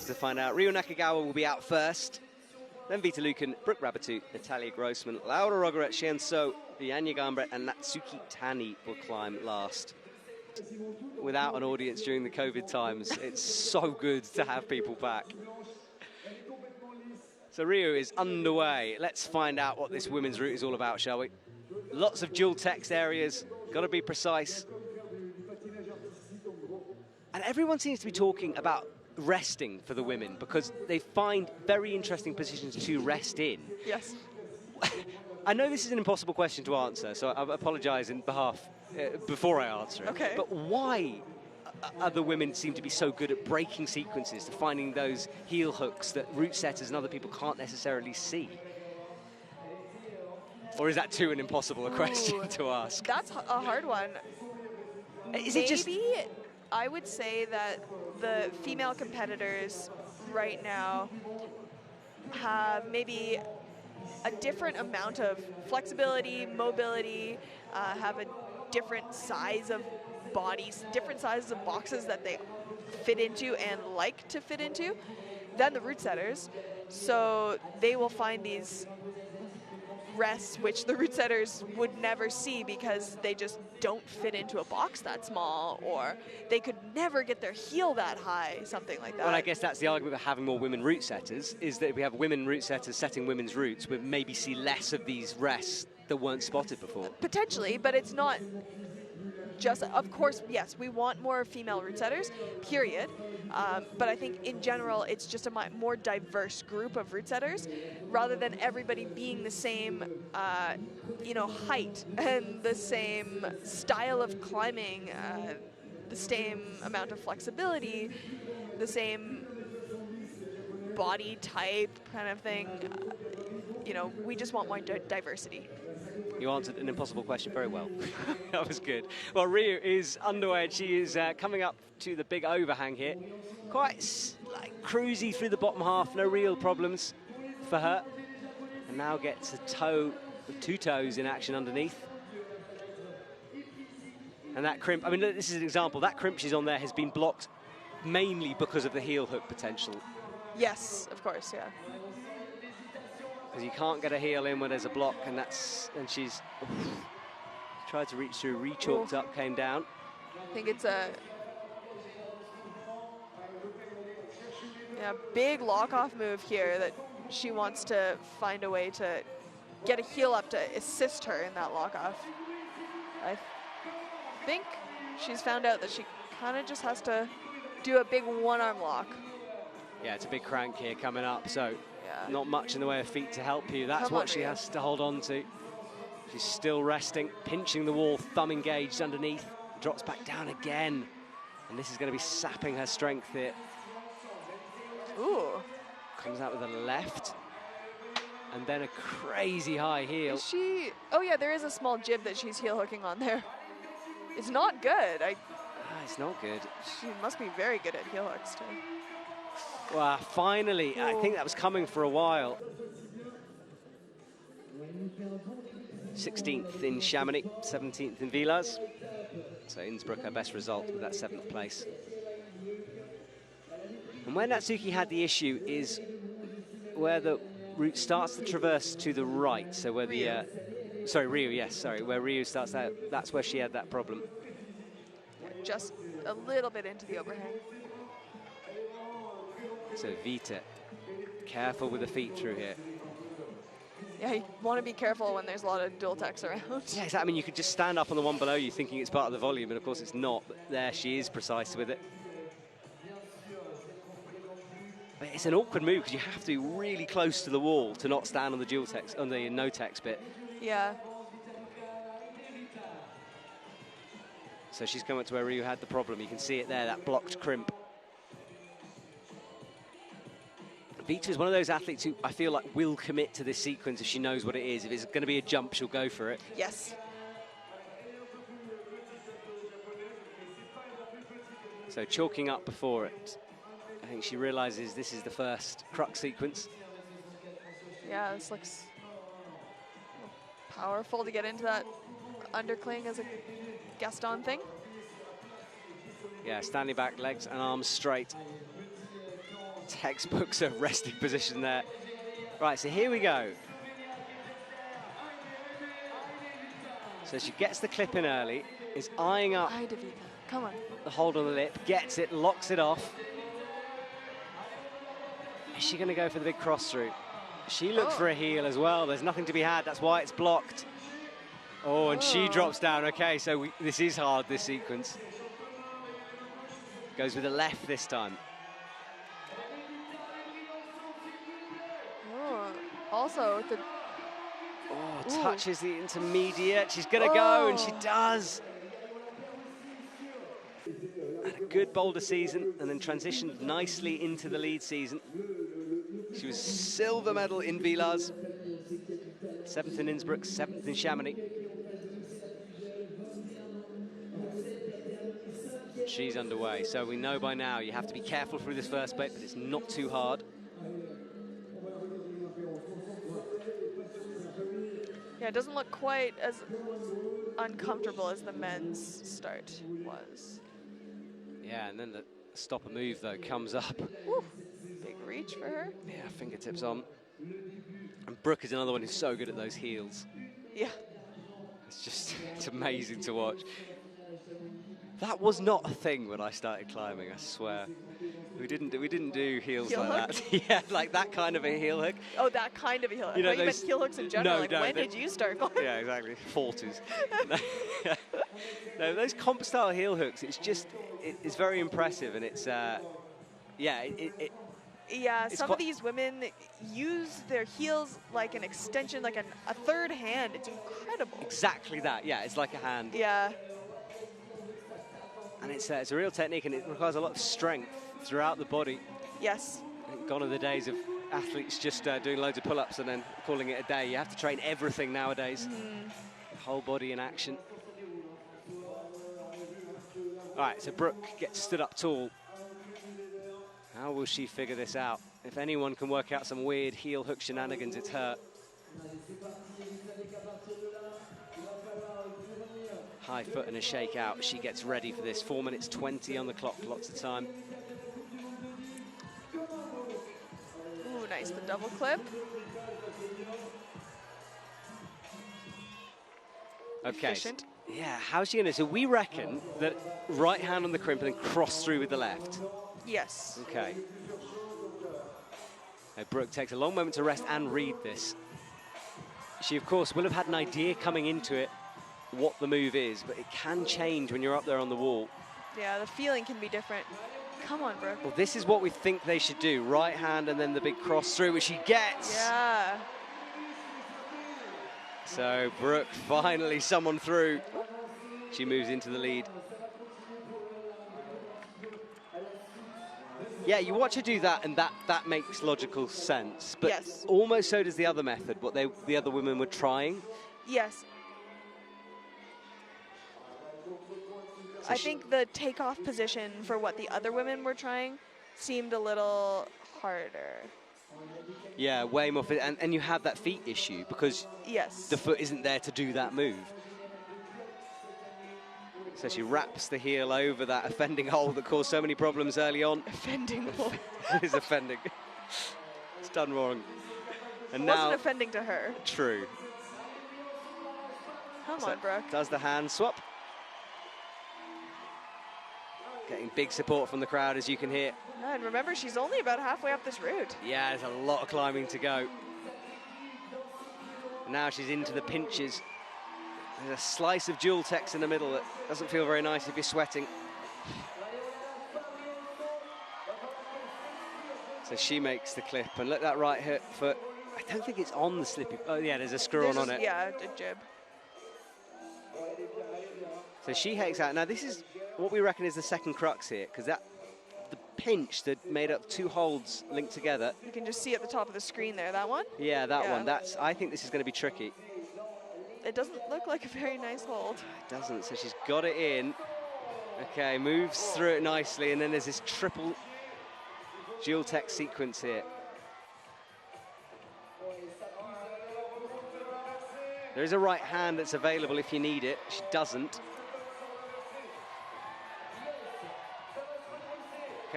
to find out. Ryu Nakagawa will be out first. Then Vita Lukan, Brooke Raboutou, Natalia Grossman, Rogora, Chaehyun Seo, Janja Garnbret and Natsuki Tanii will climb last. Without an audience during the COVID times, it's so good to have people back. So Ryu is underway. Let's find out what this women's route is all about, shall we? Lots of dual text areas, got to be precise. And everyone seems to be talking about resting for the women because they find very interesting positions to rest in. Yes. I know this is an impossible question to answer, so I apologize in behalf before I answer it. Okay. But why other women seem to be so good at breaking sequences, to finding those heel hooks that route setters and other people can't necessarily see? Or is that too an impossible question to ask? That's a hard one. Maybe I would say that the female competitors right now have maybe a different amount of flexibility, mobility, have a different size of bodies, different sizes of boxes that they fit into and like to fit into than the route setters. So they will find these rests which the route setters would never see because they just don't fit into a box that small, or they could never get their heel that high, something like that. Well, I guess that's the argument of having more women route setters, is that if we have women route setters setting women's routes, we maybe see less of these rests that weren't spotted before. Potentially, but it's not just, of course, yes, we want more female route setters, period. But I think in general, it's just a more diverse group of route setters rather than everybody being the same, height and the same style of climbing, the same amount of flexibility, the same body type kind of thing. We just want more diversity. You answered an impossible question very well. That was good. Well, Ryu is underway, and she is coming up to the big overhang here. Quite cruisy through the bottom half, no real problems for her. And now gets a toe, two toes in action underneath. And that crimp, I mean, this is an example. That crimp she's on there has been blocked mainly because of the heel hook potential. Yes, of course, yeah. Because you can't get a heel in when there's a block, and she's tried to reach through, re-chalked up, came down. I think it's a big lock-off move here that she wants to find a way to get a heel up to assist her in that lock-off. I think she's found out that she kind of just has to do a big one-arm lock. Yeah, it's a big crank here coming up, so not much in the way of feet to help you. That's what she has to hold on to. She's still resting, pinching the wall, thumb engaged underneath, drops back down again. And this is going to be sapping her strength here. Ooh. Comes out with a left. And then a crazy high heel. Is she? Oh yeah, there is a small jib that she's heel hooking on there. It's not good. It's not good. She must be very good at heel hooks too. Well, finally, I think that was coming for a while. 16th in Chamonix, 17th in Villars. So Innsbruck, her best result with that 7th place. And where Natsuki had the issue is where the route starts to traverse to the right. So where the, Ryu, yes, sorry, where Ryu starts out, that's where she had that problem. Just a little bit into the overhang. So Vita, careful with the feet through here. Yeah, you want to be careful when there's a lot of dual techs around. Yeah, exactly. I mean, you could just stand up on the one below you thinking it's part of the volume, and of course it's not, but there she is precise with it. But it's an awkward move because you have to be really close to the wall to not stand on the dual text, on the no text bit. Yeah. So she's come up to where Ryu had the problem. You can see it there, that blocked crimp. Vita is one of those athletes who I feel like will commit to this sequence if she knows what it is. If it's going to be a jump, she'll go for it. Yes. So chalking up before it. I think she realizes this is the first crux sequence. Yeah, this looks powerful to get into that undercling as a Gaston thing. Yeah, standing back, legs and arms straight. Textbooks a resting position there. Right, so here we go. So she gets the clip in early, is eyeing up Come on. the hold on the lip, gets it, locks it off. Is she going to go for the big cross through? She looks for a heel as well. There's nothing to be had. That's why it's blocked. Oh, and she drops down. Okay, so this is hard, this sequence. Goes with the left this time. Oh, also, the... Oh, touches the intermediate. She's going to go, and she does. Had a good boulder season, and then transitioned nicely into the lead season. She was silver medal in Villars, 7th in Innsbruck, 7th in Chamonix. She's underway, so we know by now you have to be careful through this first bit, but it's not too hard. Yeah, it doesn't look quite as uncomfortable as the men's start was. Yeah, and then the stopper move, though, comes up. Woo. Big reach for her. Yeah, fingertips on. And Brooke is another one who's so good at those heels. Yeah. It's just, it's amazing to watch. That was not a thing when I started climbing, I swear. We didn't do heels Heel like hook? that. Yeah, like that kind of a heel hook. Oh, that kind of a heel hook. You know, You meant heel hooks in general. Like, when did you start climbing? Yeah, exactly. 40s. No, those comp style heel hooks, it's just, it's very impressive, and it's, yeah, yeah, some of these women use their heels like an extension, like a third hand. It's incredible. Exactly that, yeah, it's like a hand. Yeah. And it's a real technique, and it requires a lot of strength throughout the body. Yes. Gone are the days of athletes just doing loads of pull-ups and then calling it a day. You have to train everything nowadays. Whole body in action. All right, so Brooke gets stood up tall. How will she figure this out? If anyone can work out some weird heel hook shenanigans, it's her. High foot and a shake out. She gets ready for this. 4 minutes 20 on the clock, lots of time. Ooh, nice, the double clip. Okay. Efficient. Yeah, how's she gonna? So we reckon that right hand on the crimp and then cross through with the left. Yes. Okay. Now, Brooke takes a long moment to rest and read this. She, of course, will have had an idea coming into it what the move is, but it can change when you're up there on the wall. Yeah, the feeling can be different. Come on, Brooke. Well, this is what we think they should do. Right hand and then the big cross through, which she gets. Yeah. So Brooke, finally someone through. She moves into the lead. Yeah, you watch her do that, and that makes logical sense. But yes. Almost so does the other method, what the other women were trying. Yes. So I think the takeoff position for what the other women were trying seemed a little harder. Yeah, way more fit, and you have that feet issue because yes, the foot isn't there to do that move. So she wraps the heel over that offending hole that caused so many problems early on. Offending hole. It is offending. It's done wrong. And it now, wasn't offending to her. True. Come on, Brooke. Does the hand swap. Getting big support from the crowd, as you can hear. Yeah, and remember, she's only about halfway up this route. Yeah, there's a lot of climbing to go. Now she's into the pinches. There's a slice of dual text in the middle that doesn't feel very nice if you're sweating. So she makes the clip, and look, that right foot. I don't think it's on the slippy. Oh yeah, there's a screw on it. Yeah, a jib. So she hacks out. Now this is what we reckon is the second crux here, because the pinch that made up two holds linked together. You can just see at the top of the screen there, that one? Yeah, that one. I think this is going to be tricky. It doesn't look like a very nice hold. It doesn't, so she's got it in. Okay, moves through it nicely, and then there's this triple dual tech sequence here. There is a right hand that's available if you need it. She doesn't.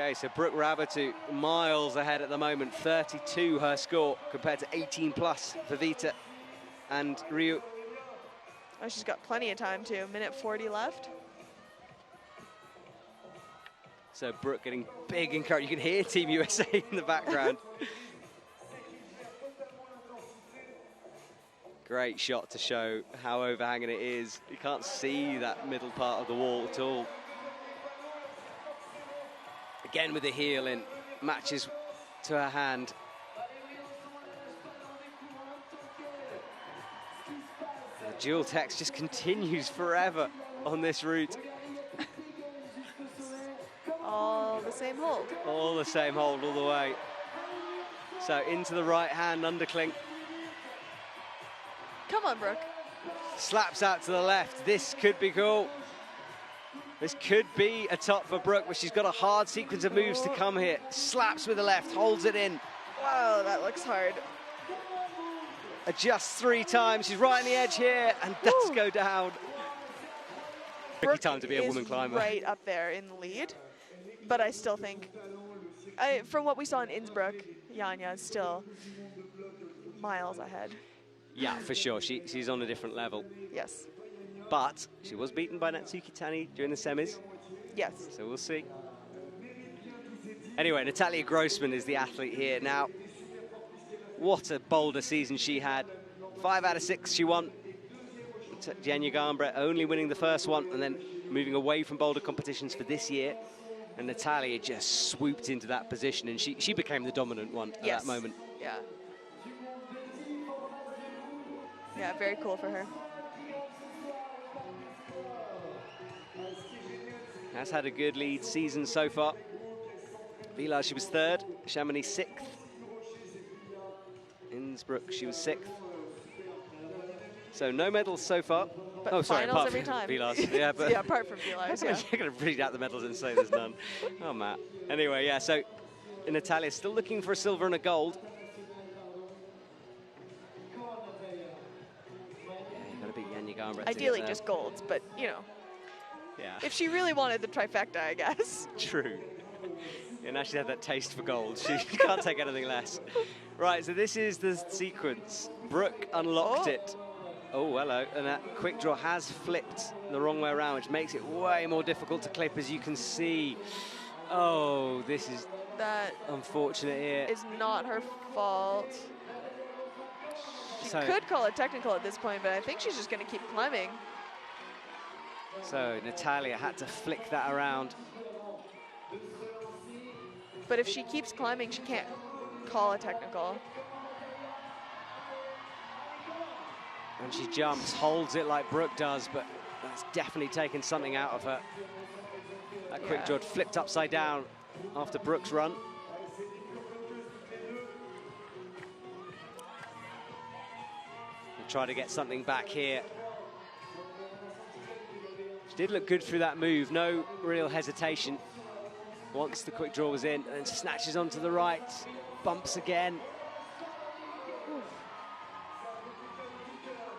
Okay, so Brooke Raboutou miles ahead at the moment, 32 her score compared to 18 plus for Vita and Ryu. Oh, she's got plenty of time too, minute 40 left. So Brooke getting big encouragement. You can hear Team USA in the background. Great shot to show how overhanging it is. You can't see that middle part of the wall at all. Again with the heel in, matches to her hand. The dual text just continues forever on this route. All the same hold. All the same hold all the way. So into the right hand underclink. Come on, Brooke. Slaps out to the left. This could be cool. This could be a top for Brooke, but she's got a hard sequence of moves to come here. Slaps with the left, holds it in. Wow, that looks hard. Adjusts 3 times. She's right on the edge here and does go down. Tricky time to be a woman climber. Right up there in the lead, but I still think, from what we saw in Innsbruck, Janja is still miles ahead. Yeah, for sure. She's on a different level. Yes. But she was beaten by Natsuki Tanii during the semis. Yes. So we'll see. Anyway, Natalia Grossman is the athlete here. Now, what a boulder season she had. 5 out of 6 she won. Janja Garnbret only winning the first one and then moving away from boulder competitions for this year. And Natalia just swooped into that position and she became the dominant one at that moment. Yeah. Yeah, very cool for her. Has had a good lead season so far. Villars, she was 3rd. Chamonix 6th. Innsbruck, she was 6th. So no medals so far. But oh, sorry, finals every time. Villars. Yeah, but yeah, apart from Villars, yeah. You're going to read out the medals and say there's none. Oh, Matt. Anyway, yeah, so Natalia's still looking for a silver and a gold. Yeah, you've got to beat Janja Garnbret. Ideally just golds, but, you know. Yeah. If she really wanted the trifecta, I guess. True. And now she's had that taste for gold. She can't take anything less. Right, so this is the sequence. Brooke unlocked it. Oh, hello. And that quick draw has flipped the wrong way around, which makes it way more difficult to clip, as you can see. Oh, this is unfortunate here. It's not her fault. She could call it technical at this point, but I think she's just going to keep climbing. So Natalia had to flick that around. But if she keeps climbing, she can't call a technical. When she jumps, holds it like Brooke does, but that's definitely taken something out of her. That quick draw flipped upside down after Brooke's run. We'll try to get something back here. She did look good through that move, no real hesitation. Once the quick draw was in, and snatches onto the right, bumps again.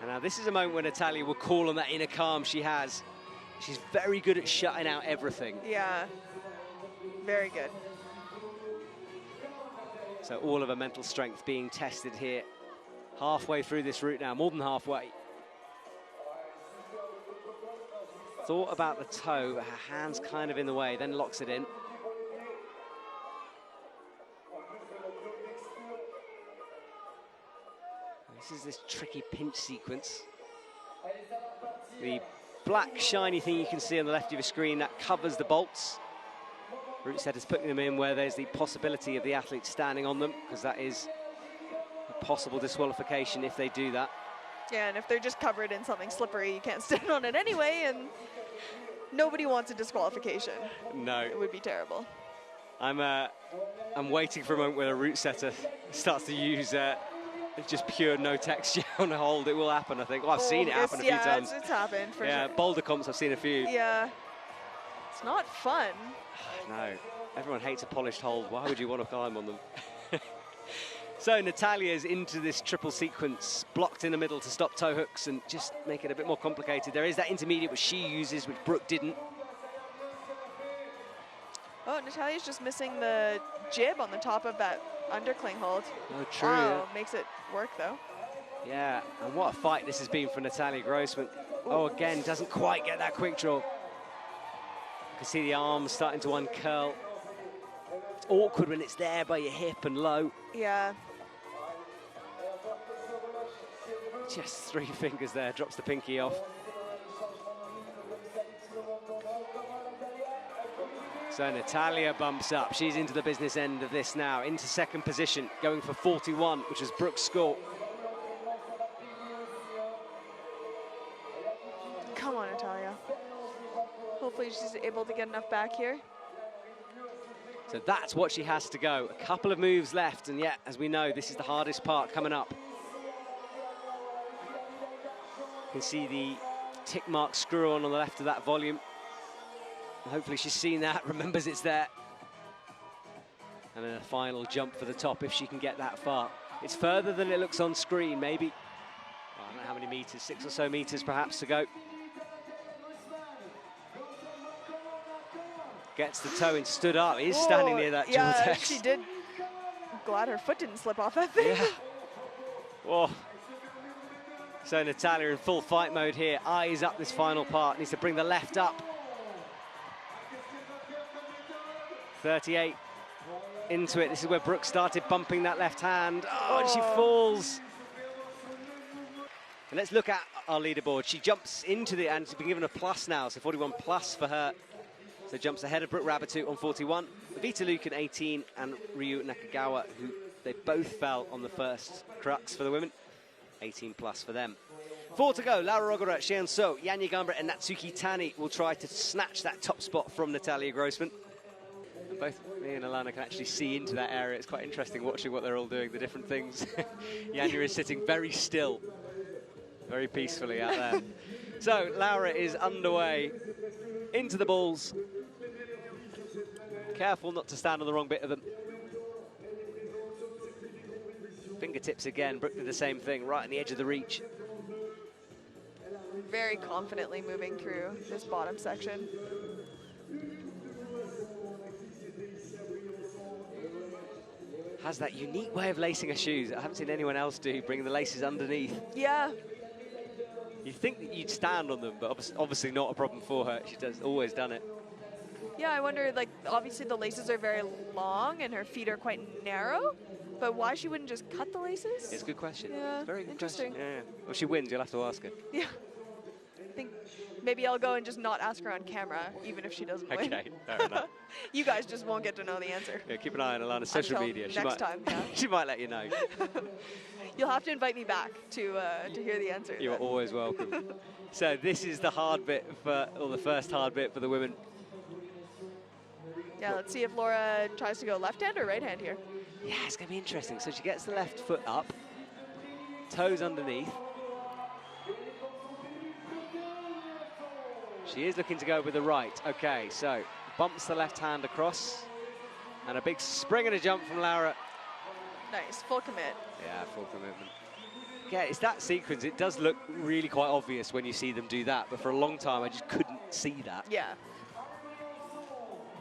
And now this is a moment where Natalia will call on that inner calm she has. She's very good at shutting out everything. Yeah, very good. So all of her mental strength being tested here. Halfway through this route now, more than halfway. Thought about the toe, but her hand's kind of in the way, then locks it in. This is this tricky pinch sequence. The black shiny thing you can see on the left of your screen, that covers the bolts. Route setters putting them in where there's the possibility of the athlete standing on them, because that is a possible disqualification if they do that. Yeah, and if they're just covered in something slippery, you can't stand on it anyway, and nobody wants a disqualification. No. It would be terrible. I'm waiting for a moment where a route setter starts to use just pure no texture on a hold. It will happen, I think. Well, I've seen it happen a few times. It's happened for sure. Boulder comps, I've seen a few. Yeah. It's not fun. No. Everyone hates a polished hold. Why would you want to climb on them? So Natalia's into this triple sequence, blocked in the middle to stop toe hooks and just make it a bit more complicated. There is that intermediate which she uses, which Brooke didn't. Oh, Natalia's just missing the jib on the top of that undercling hold. Oh, true. Wow, makes it work though. Yeah, and what a fight this has been for Natalia Grossman. Oh, again, doesn't quite get that quick draw. You can see the arms starting to uncurl. It's awkward when it's there by your hip and low. Yeah. Just 3 fingers there, drops the pinky off. So Natalia bumps up. She's into the business end of this now, into second position, going for 41, which was Brooke's score. Come on, Natalia. Hopefully she's able to get enough back here. So that's what she has to go. A couple of moves left, and yet, as we know, this is the hardest part coming up. You can see the tick mark screw on the left of that volume. Hopefully she's seen that, remembers it's there. And then a final jump for the top if she can get that far. It's further than it looks on screen, maybe. Oh, I don't know how many meters, 6 or so meters perhaps to go. Gets the toe in, stood up. He's standing near that yeah, Jortex. she did. I'm glad her foot didn't slip off that thing. Yeah. Whoa. So Natalia in full fight mode here. Eyes up this final part. Needs to bring the left up. 38 into it. This is where Brooke started bumping that left hand. Oh, and she falls. And let's look at our leaderboard. She jumps into the, and she's been given a plus now, so 41 plus for her. So jumps ahead of Brooke Raboutou on 41. Vita Lukan 18 and Ryu Nakagawa, who they both fell on the first crux for the women. 18 plus for them. 4 to go. Laura Rogora, Chaehyun Seo, Janja Garnbret and Natsuki Tanii will try to snatch that top spot from Natalia Grossman. And both me and Alana can actually see into that area. It's quite interesting watching what they're all doing, the different things. Janja is sitting very still, very peacefully out there. So Laura is underway into the balls. Careful not to stand on the wrong bit of them. Fingertips again. Brooke did the same thing, right on the edge of the reach. Very confidently moving through this bottom section. Has that unique way of lacing her shoes. I haven't seen anyone else do, bringing the laces underneath. Yeah. You'd think that you'd stand on them, but obviously not a problem for her. She does always done it. Yeah, I wonder, like, obviously the laces are very long and her feet are quite narrow, but why she wouldn't just cut the laces? It's a good question. Yeah, It's a very good interesting. question. Yeah. Well, she wins, you'll have to ask her. Yeah. I think maybe I'll go and just not ask her on camera, even if she doesn't win. Okay, fair enough. You guys just won't get to know the answer. Yeah, keep an eye on Alana's social Until media. next time, yeah. She might let you know. You'll have to invite me back to hear the answer. You are then. always welcome. So this is the hard bit for, or the first hard bit for the women. Yeah, let's see if Laura tries to go left hand or right hand here. Yeah, it's going to be interesting. So she gets the left foot up, toes underneath. She is looking to go with the right. Okay, so bumps the left hand across, and a big spring and a jump from Laura. Nice, full commit. Yeah, full commitment. Yeah, it's that sequence. It does look really quite obvious when you see them do that, but for a long time I just couldn't see that. Yeah.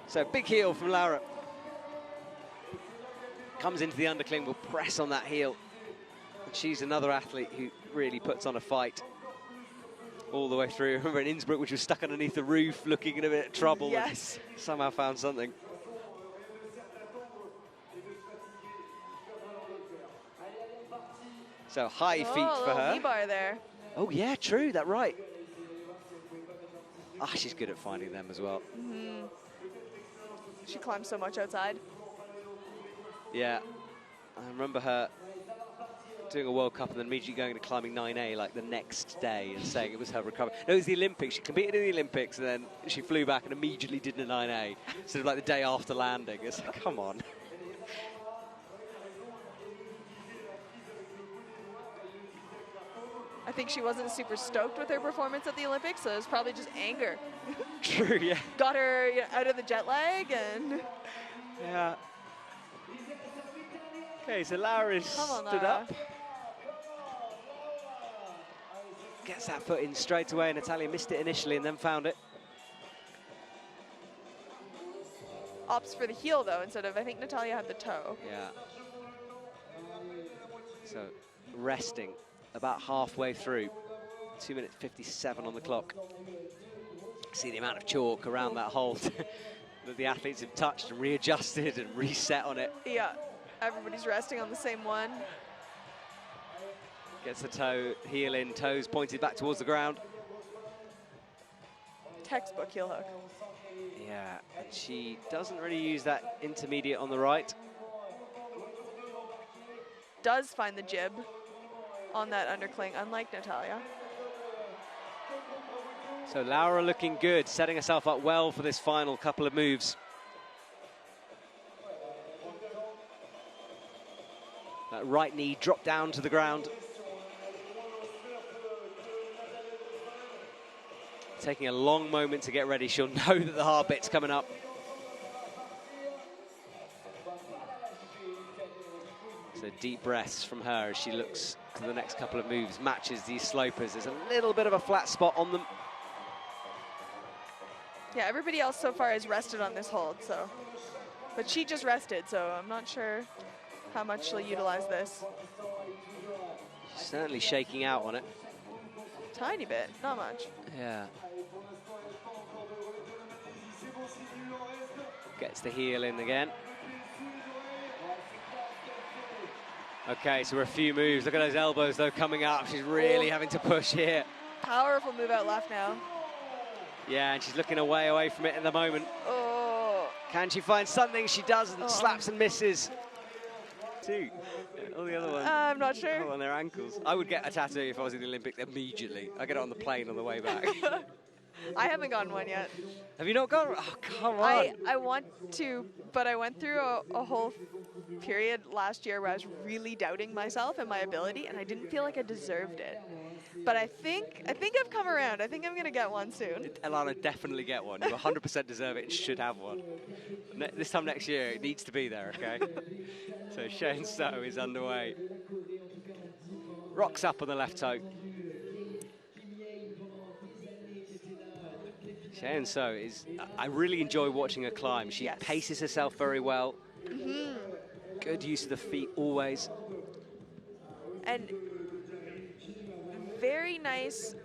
So big heel from Laura. Comes into the undercling, will press on that heel. And she's another athlete who really puts on a fight all the way through. Remember in Innsbruck, which was stuck underneath the roof, looking in a bit of trouble. Yes. And somehow found something. So high feet for her. Knee bar there. Oh yeah, true, that's right. Ah, she's good at finding them as well. Mm-hmm. She climbs so much outside. Yeah, I remember her doing a World Cup and then immediately going to climbing 9A like the next day and saying it was her recovery. No, it was the Olympics. She competed in the Olympics and then she flew back and immediately did a 9A, sort of like the day after landing. It's like, come on. I think she wasn't super stoked with her performance at the Olympics, so it was probably just anger. True, yeah. Got her out of the jet lag and... Yeah. Okay, so Laura is stood up. Gets that foot in straight away. Natalia missed it initially and then found it. opts for the heel, though, instead of, I think Natalia had the toe. Yeah. So resting about halfway through. 2 minutes 57 on the clock. See the amount of chalk around that hold that the athletes have touched and readjusted and reset on it. Yeah, everybody's resting on the same one. Gets the toe, heel in, toes pointed back towards the ground. Textbook heel hook. Yeah, and she doesn't really use that intermediate on the right. Does find the jib on that undercling, unlike Natalia. So Laura looking good, setting herself up well for this final couple of moves. That right knee dropped down to the ground. Taking a long moment to get ready. She'll know that the hard bit's coming up. So deep breaths from her as she looks to the next couple of moves, matches these slopers. There's a little bit of a flat spot on them. Yeah, everybody else so far has rested on this hold, so. But she just rested, so I'm not sure how much she'll utilize this. She's certainly shaking out on it. Tiny bit, not much. Yeah. Gets the heel in again. Okay, so we're a few moves. Look at those elbows, though, coming up. She's really having to push here. Powerful move out left now. Yeah, and she's looking away from it at the moment. Oh. Can she find something? She doesn't. Slaps and misses. Two. All the other ones. I'm not sure. On their ankles. I would get a tattoo if I was in the Olympics immediately. I'd get it on the plane on the way back. I haven't gotten one yet. Have you not gone? Oh, come on. I want to, but I went through a whole period last year where I was really doubting myself and my ability, and I didn't feel like I deserved it. But I think I've come around. I think I'm going to get one soon. Elana, definitely get one. You 100% deserve it and should have one. This time next year, it needs to be there, okay? So Chaehyun Seo is underway. Rocks up on the left toe. Chaehyun Seo is, I really enjoy watching her climb. She paces herself very well. Good use of the feet always. And very nice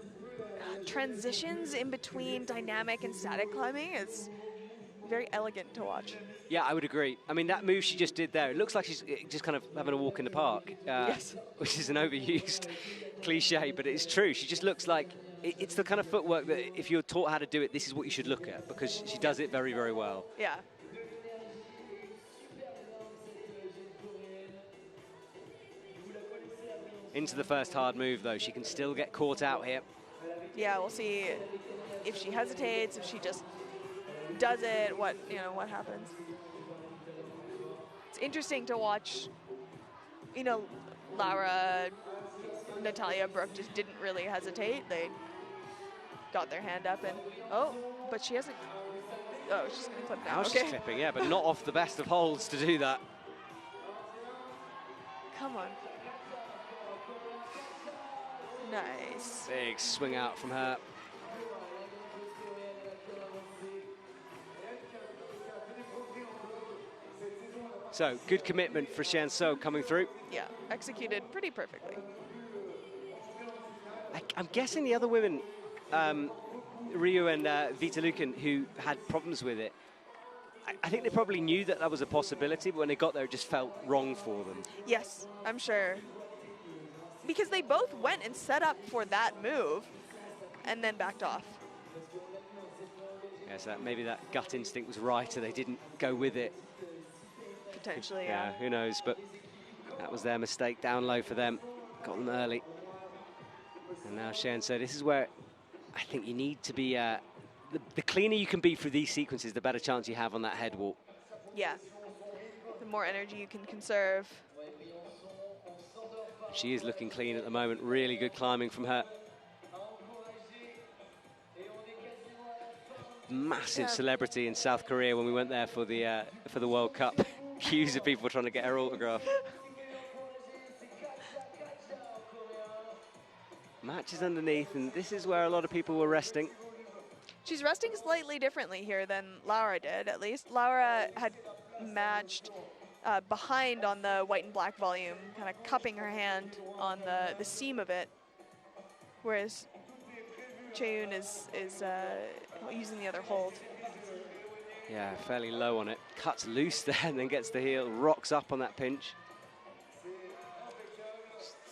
transitions in between dynamic and static climbing. It's very elegant to watch. Yeah, I would agree. I mean, that move she just did there, it looks like she's just kind of having a walk in the park. Yes. Which is an overused cliche, but it's true. She just looks like, it's the kind of footwork that if you're taught how to do it, this is what you should look at, because she does it very, very well. Yeah. Into the first hard move, though. She can still get caught out here. Yeah, we'll see if she hesitates, if she just does it, what happens. It's interesting to watch, Laura, Natalia, Brooke just didn't really hesitate. They got their hand up and, but she hasn't, she's gonna clip now. Now she's clipping, yeah, but not off the best of holds to do that. Come on. Nice. Big swing out from her. So, good commitment for Chaehyun Seo coming through. Yeah, executed pretty perfectly. I'm guessing the other women, Ryu and Vita Lukan, who had problems with it, I think they probably knew that that was a possibility, but when they got there, it just felt wrong for them. Yes, I'm sure. Because they both went and set up for that move and then backed off. Yeah, so maybe that gut instinct was right, or they didn't go with it. Potentially, yeah. Who knows, but that was their mistake. Down low for them. Got them early. And now Chaehyun Seo, this is where I think you need to be, the cleaner you can be through these sequences, the better chance you have on that head walk. Yeah. The more energy you can conserve. She is looking clean at the moment. Really good climbing from her. Massive celebrity in South Korea when we went there for the World Cup. Queues of people trying to get her autograph. Matches underneath, and this is where a lot of people were resting. She's resting slightly differently here than Laura did, at least. Laura had matched behind on the white and black volume, kind of cupping her hand on the seam of it, whereas Chaehyun is using the other hold. Yeah, fairly low on it. Cuts loose there and then gets the heel, rocks up on that pinch.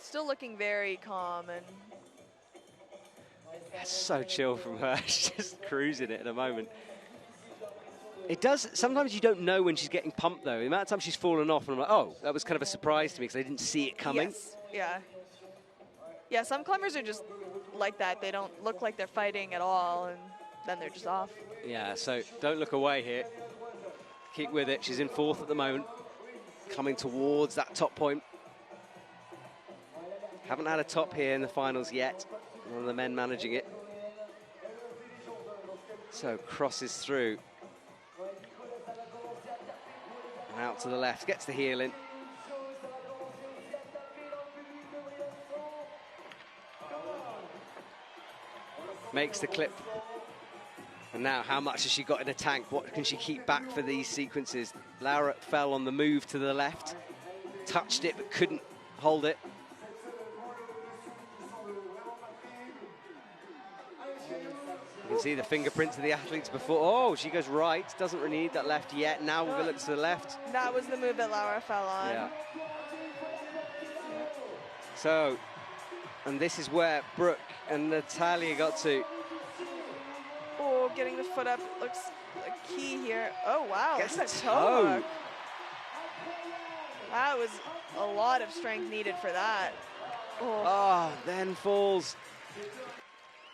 Still looking very calm and... That's so chill from her. She's just cruising it at the moment. It does, sometimes you don't know when she's getting pumped though. The amount of time she's fallen off and I'm like, oh, that was kind of a surprise to me because I didn't see it coming. Yes, yeah. Yeah, some climbers are just like that. They don't look like they're fighting at all and then they're just off. Yeah, so don't look away here. Keep with it. She's in fourth at the moment, coming towards that top point. Haven't had a top here in the finals yet. One of the men managing it. So crosses through. And out to the left, gets the heel in. Makes the clip. And now, how much has she got in the tank? What can she keep back for these sequences? Laura fell on the move to the left. Touched it, but couldn't hold it. You can see the fingerprints of the athletes before. Oh, she goes right. Doesn't really need that left yet. Now we'll look to the left. That was the move that Laura fell on. Yeah. So, and this is where Brooke and Natalia got to. Oh, getting the foot up looks like key here. Oh, wow. Gets That's the a toe. hook. That was a lot of strength needed for that. Oh, then falls.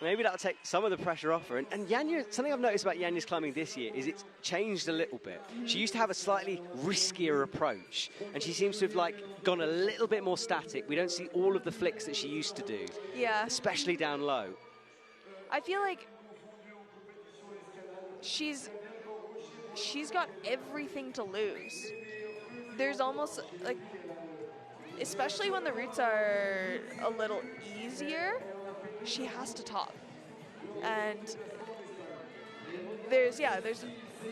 Maybe that'll take some of the pressure off her. And Janja, something I've noticed about Janja's climbing this year is it's changed a little bit. She used to have a slightly riskier approach, and she seems to have gone a little bit more static. We don't see all of the flicks that she used to do. Yeah. Especially down low. I feel like she's got everything to lose. There's almost like, especially when the routes are a little easier, she has to top. And there's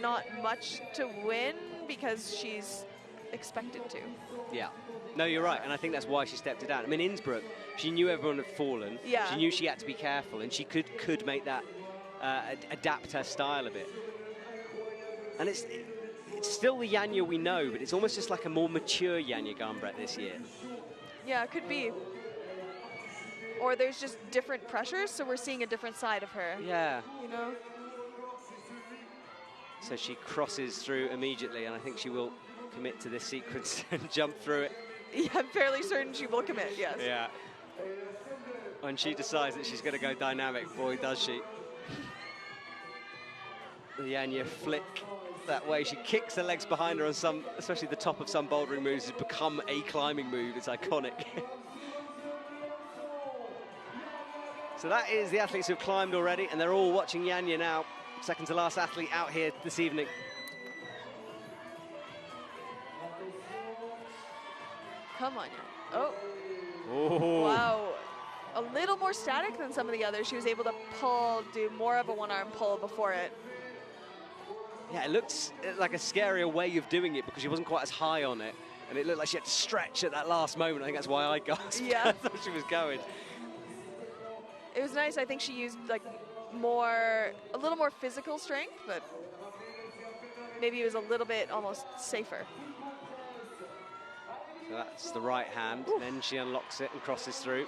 not much to win because she's expected to. Yeah. No, you're right, and I think that's why she stepped it down. I mean, Innsbruck, she knew everyone had fallen. Yeah. She knew she had to be careful, and she could make that, adapt her style a bit. And it's still the Janja we know, but it's almost just like a more mature Janja Garnbret this year. Yeah, it could be. Or there's just different pressures, so we're seeing a different side of her. Yeah. You know? So she crosses through immediately, and I think she will commit to this sequence and jump through it. Yeah, I'm fairly certain she will commit, yes. Yeah. When she decides that she's going to go dynamic, boy, does she. The Janja flick that way. She kicks the legs behind her on some, especially the top of some bouldering moves, has become a climbing move. It's iconic. So that is the athletes who've climbed already, and they're all watching Janja now. Second to last athlete out here this evening. Come on, Janja. Oh. Wow. A little more static than some of the others. She was able to do more of a one-arm pull before it. Yeah, it looked like a scarier way of doing it because she wasn't quite as high on it. And it looked like she had to stretch at that last moment. I think that's why I gasped. Yeah. I thought she was going. It was nice. I think she used a little more physical strength, but maybe it was a little bit almost safer. So that's the right hand. Oof. Then she unlocks it and crosses through.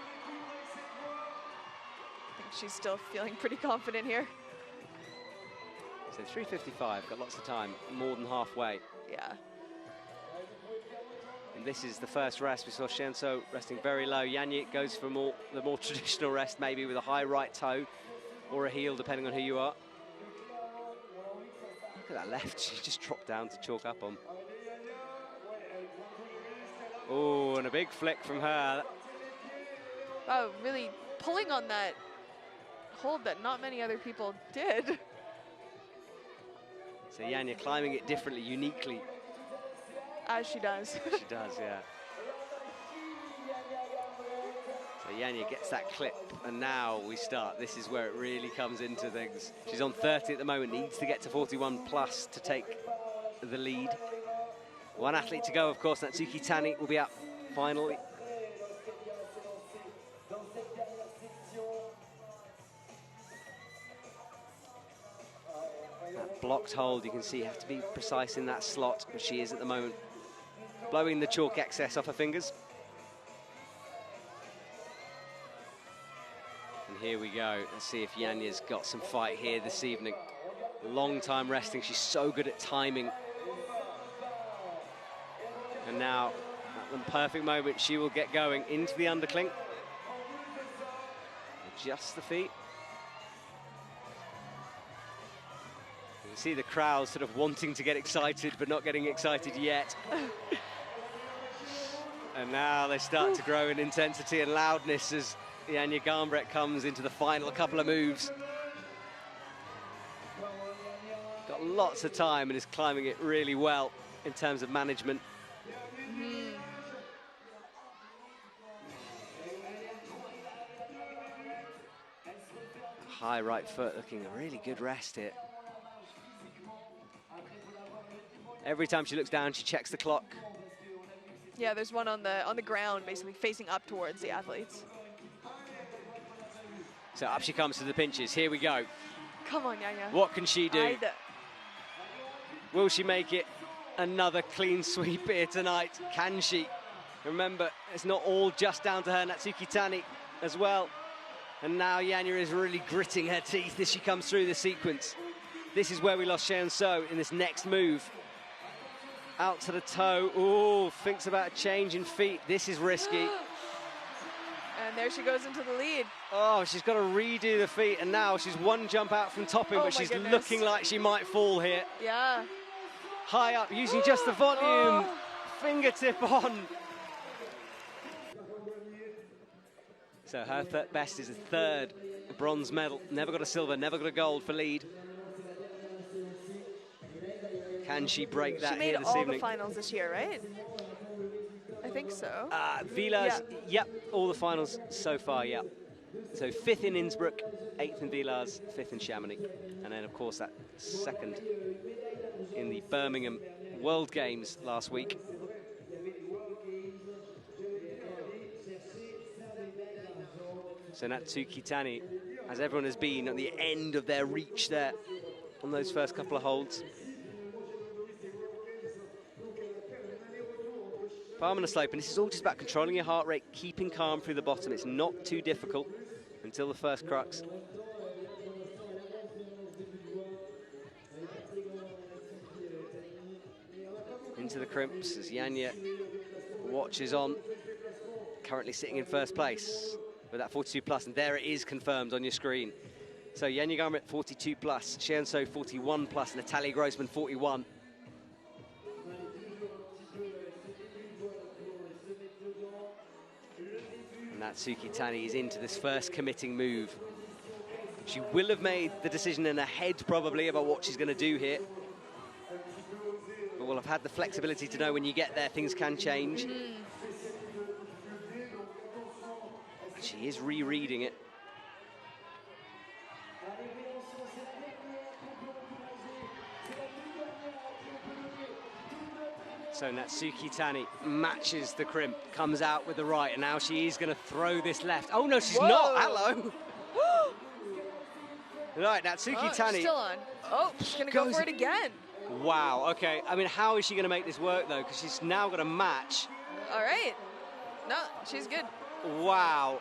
I think she's still feeling pretty confident here. So 3:55, got lots of time, more than halfway. Yeah. And this is the first rest. We saw Chaehyun Seo resting very low. Janja goes for the more traditional rest, maybe with a high right toe or a heel, depending on who you are. Look at that left. She just dropped down to chalk up on. Oh, and a big flick from her. Oh, really pulling on that hold that not many other people did. So Janja climbing it differently, uniquely. As she does. She does, yeah. So Janja gets that clip, and now we start. This is where it really comes into things. She's on 30 at the moment, needs to get to 41 plus to take the lead. One athlete to go, of course. Natsuki Tanii will be up finally. That blocked hold, you can see, you have to be precise in that slot, but she is at the moment. Blowing the chalk excess off her fingers. And here we go. Let's see if Janja's got some fight here this evening. Long time resting. She's so good at timing. And now, at the perfect moment, she will get going into the underclink. Adjust the feet. You can see the crowd sort of wanting to get excited, but not getting excited yet. And now they start to grow in intensity and loudness as Janja Garnbret comes into the final couple of moves. Got lots of time and is climbing it really well in terms of management. High right foot, looking a really good rest here. Every time she looks down, she checks the clock. Yeah, there's one on the ground, basically facing up towards the athletes. So up she comes to the pinches. Here we go. Come on, Janja. What can she do? Will she make it another clean sweep here tonight? Can she? Remember, it's not all just down to her. Natsuki Tanii as well. And now Janja is really gritting her teeth as she comes through the sequence. This is where we lost Chaehyun Seo in this next move. Out to the toe. Ooh, thinks about a change in feet. This is risky. And there she goes into the lead. Oh, she's got to redo the feet, and now she's one jump out from topping, but she's looking like she might fall here. Yeah. High up, using just the volume. Fingertip on. So her best is a third bronze medal. Never got a silver, never got a gold for lead. Can she break that here this evening? She made all the finals this year, right? I think so. Villars, yep, all the finals so far, yep. So 5th in Innsbruck, 8th in Villars, 5th in Chamonix. And then, of course, that second in the Birmingham World Games last week. So Natsuki Tanii, as everyone has been at the end of their reach there on those first couple of holds. Palm on a slope, and this is all just about controlling your heart rate, keeping calm through the bottom. It's not too difficult until the first crux. Into the crimps as Janja watches on, currently sitting in first place with that 42 plus, and there it is confirmed on your screen. So Janja Garnbret 42 plus, Chaehyun Seo 41 plus, Natalia Grossman 41. Natsuki Tanii is into this first committing move. She will have made the decision in her head probably about what she's going to do here. But will have had the flexibility to know when you get there things can change. She is rereading it. So Natsuki Tanii matches the crimp, comes out with the right, and now she is going to throw this left. Oh no, she's not. Hello. Right, Natsuki Tanii. Still on. Oh, she's going to go for it again. Wow. Okay. I mean, how is she going to make this work though? Because she's now got a match. All right. No, she's good. Wow.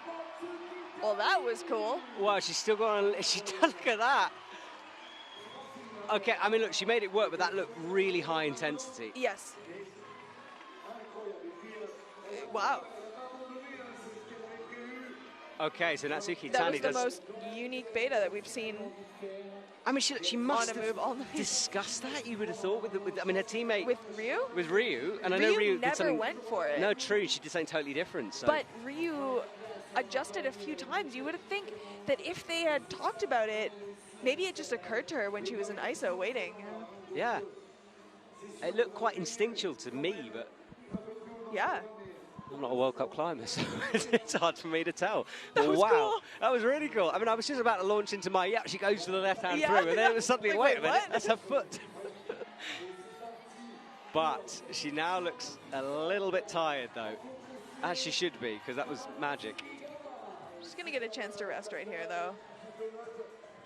Well, that was cool. Wow, she's still got on. Look at that. Okay, I mean, look, she made it work, but that looked really high intensity. Yes. Wow. Okay, so Natsuki Tanii does... That was the most unique beta that we've seen. I mean, she must have discussed that, you would have thought, with I mean, her teammate... With Ryu? With Ryu, and I know Ryu never did something... went for it. No, true, she did something totally different, so... But Ryu adjusted a few times. You would have think that if they had talked about it, maybe it just occurred to her when she was in ISO waiting. Yeah. It looked quite instinctual to me, but... Yeah. I'm not a World Cup climber, so it's hard for me to tell. That was wow, cool. That was really cool. I mean, I was just about to launch into my, she goes to the left hand through, and then it was suddenly, like, wait a minute, what? that's her foot. But she now looks a little bit tired, though, as she should be, because that was magic. She's going to get a chance to rest right here, though.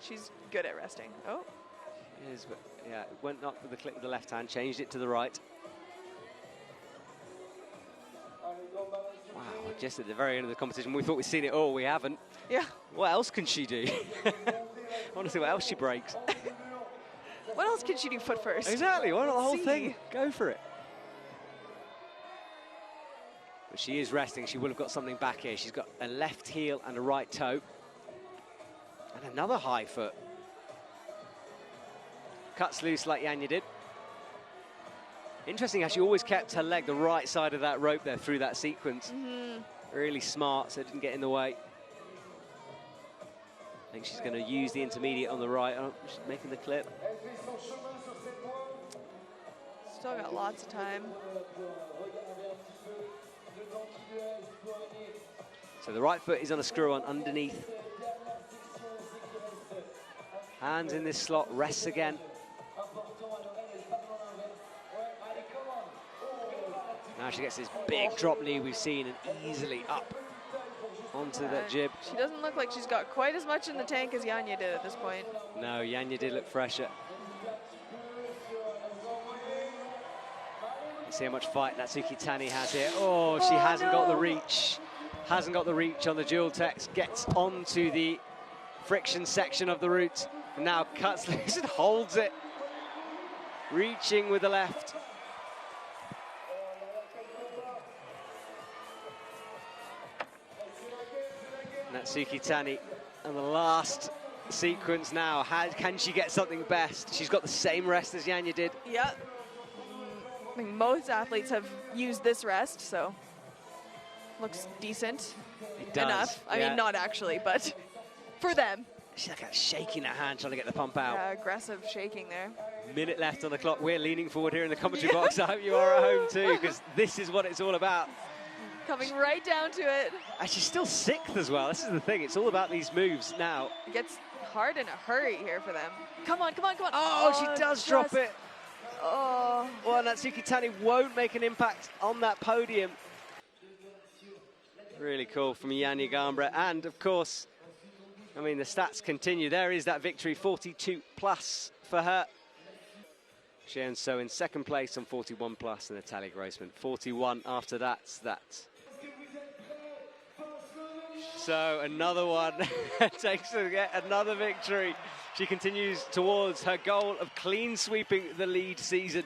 She's good at resting. Oh. She is, but yeah, went up with the click with the left hand, changed it to the right. Wow, just at the very end of the competition, we thought we'd seen it all, we haven't. Yeah. What else can she do? I want to see what else she breaks. What else can she do foot first? Exactly, why not the whole thing? Go for it. But she is resting. She will have got something back here. She's got a left heel and a right toe. And another high foot. Cuts loose like Janja did. Interesting how she always kept her leg the right side of that rope there through that sequence. Really smart, so it didn't get in the way. I think she's going to use the intermediate on the right. Oh, she's making the clip. Still got lots of time. So the right foot is on a screw-on underneath. Hands in this slot, rests again. Now she gets this big drop knee we've seen and easily up onto that jib. She doesn't look like she's got quite as much in the tank as Janja did at this point. No, Janja did look fresher. See how much fight Natsuki Tanii has here. Oh, she hasn't got the reach. Hasn't got the reach on the dual text. Gets onto the friction section of the route. And now cuts loose and holds it. Reaching with the left. Natsuki Tanii, and the last sequence now. Can she get something best? She's got the same rest as Janja did. Yep. I mean, most athletes have used this rest, so looks decent. It does. Enough. I mean, not actually, but for them. She's like shaking her hand, trying to get the pump out. Yeah, aggressive shaking there. Minute left on the clock. We're leaning forward here in the commentary box. I hope you are at home too, because this is what it's all about. Coming right down to it. And she's still sixth as well. This is the thing. It's all about these moves now. It gets hard in a hurry here for them. Come on, come on, come on. Oh, she does drop it. Oh. Well, Natsuki Tanii won't make an impact on that podium. Really cool from Janja Garnbret. And, of course, I mean, the stats continue. There is that victory, 42 plus for her. Chaehyun Seo in second place on 41 plus, and Natalia Grossman 41 after that. So another one takes to get another victory. She continues towards her goal of clean sweeping the lead season.